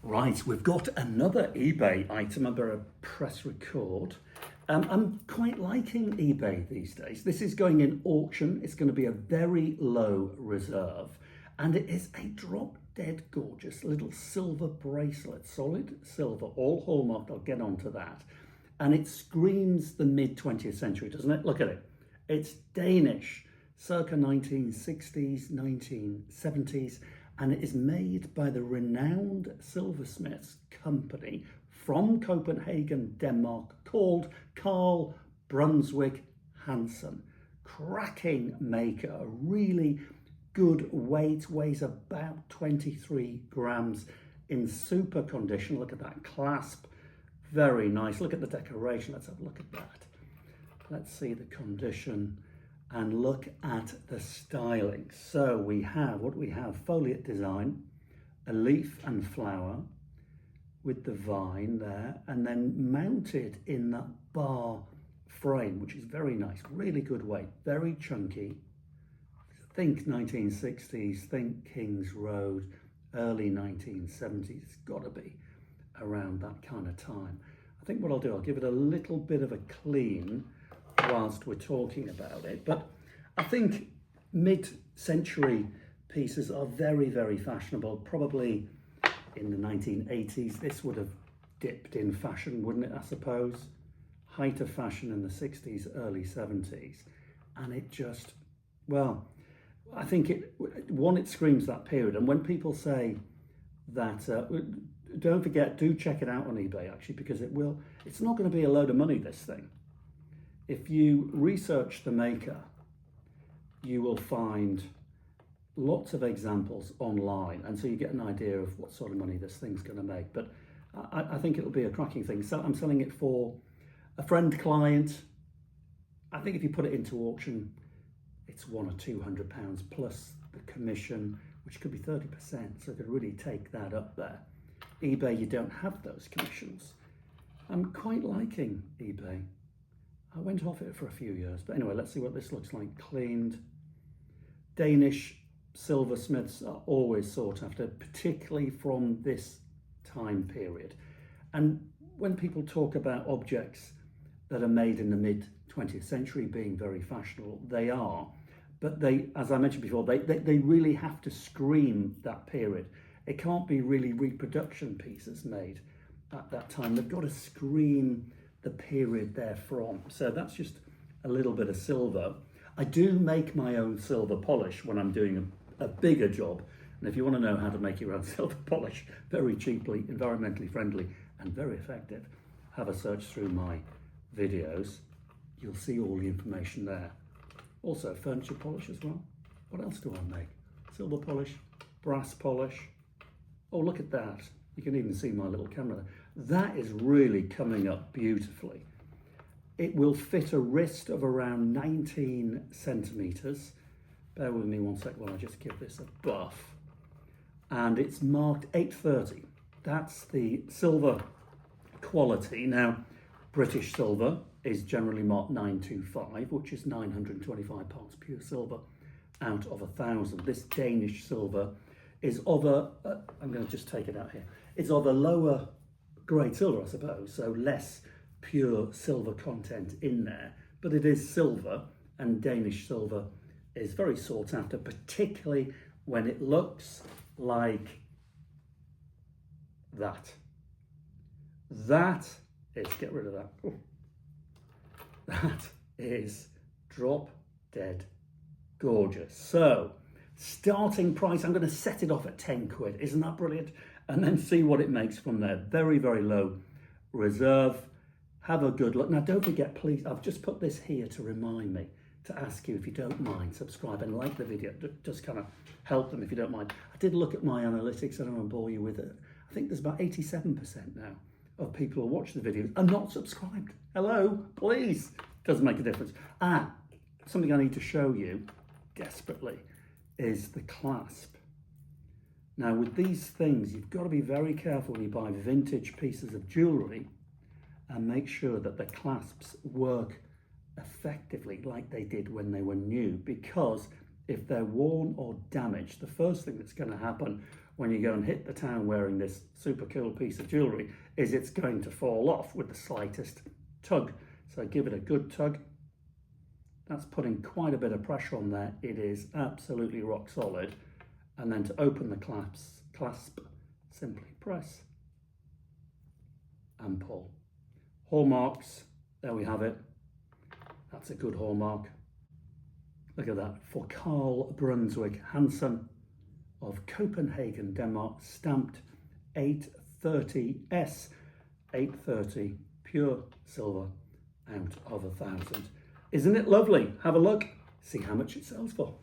Right, we've got another eBay item. I better press record. I'm quite liking eBay these days. This is going in auction. It's going to be a very low reserve. And it is a drop dead gorgeous little silver bracelet, solid silver, all hallmarked. I'll get onto that. And it screams the mid 20th century, doesn't it? Look at it. It's Danish, circa 1960s, 1970s. And it is made by the renowned silversmiths company from Copenhagen, Denmark, called Carl Brunsberg Hansen. Cracking maker, a really good weight, weighs about 23 grams, in super condition. Look at that clasp, very nice. Look at the decoration, let's have a look at that. Let's see the condition. And look at the styling. So we have, what do we have? Foliate design, a leaf and flower with the vine there, and then mounted in that bar frame, which is very nice, really good weight, very chunky. Think 1960s, think King's Road, early 1970s. It's got to be around that kind of time. I think what I'll do, I'll give it a little bit of a clean whilst we're talking about it. But I think mid-century pieces are very, very fashionable. Probably in the 1980s, this would have dipped in fashion, wouldn't it, I suppose? Height of fashion in the 60s, early 70s. And it just, well, I think it screams that period. And when people say that, don't forget, do check it out on eBay, actually, because it's not going to be a load of money, this thing. If you research the maker, you will find lots of examples online, and so you get an idea of what sort of money this thing's going to make. But I think it'll be a cracking thing. So I'm selling it for a friend client. I think if you put it into auction, it's £100 or £200 plus the commission, which could be 30%. So it could really take that up there. eBay, you don't have those commissions. I'm quite liking eBay. I went off it for a few years, but anyway, let's see what this looks like. Cleaned. Danish silversmiths are always sought after, particularly from this time period. And when people talk about objects that are made in the mid 20th century being very fashionable, they are. But they, as I mentioned before, they really have to scream that period. It can't be really reproduction pieces made at that time. They've got to scream the period they're from. So that's just a little bit of silver. I do make my own silver polish when I'm doing a bigger job. And if you want to know how to make your own silver polish very cheaply, environmentally friendly, and very effective, have a search through my videos. You'll see all the information there. Also furniture polish as well. What else do I make? Silver polish, brass polish. Oh, look at that. You can even see my little camera there. That is really coming up beautifully. It will fit a wrist of around 19 centimeters. Bear with me one sec while I just give this a buff. And it's marked 830. That's the silver quality. Now, British silver is generally marked 925, which is 925 parts pure silver out of 1,000. This Danish silver is of a, I'm going to just take it out here. It's of a lower grade silver, I suppose, so less pure silver content in there, but it is silver, and Danish silver is very sought after, particularly when it looks like that. That is, get rid of that. Ooh. That is drop dead gorgeous. So, starting price, I'm going to set it off at 10 quid. Isn't that brilliant? And then see what it makes from there. Very, very low reserve. Have a good look. Now, don't forget, please, I've just put this here to remind me to ask you, if you don't mind, subscribe and like the video. Just kind of help them if you don't mind. I did look at my analytics. I don't want to bore you with it. I think there's about 87% now of people who watch the videos are not subscribed. Hello, please. Doesn't make a difference. Something I need to show you desperately is the clasp. Now, with these things, you've got to be very careful when you buy vintage pieces of jewellery and make sure that the clasps work effectively like they did when they were new, because if they're worn or damaged, the first thing that's going to happen when you go and hit the town wearing this super cool piece of jewellery is it's going to fall off with the slightest tug. So give it a good tug. That's putting quite a bit of pressure on there. It is absolutely rock solid. And then to open the clasp, simply press and pull. Hallmarks, there we have it. That's a good hallmark. Look at that, for Carl Brunsberg Hansen of Copenhagen, Denmark, stamped 830S, 830 pure silver out of 1,000. Isn't it lovely? Have a look, see how much it sells for.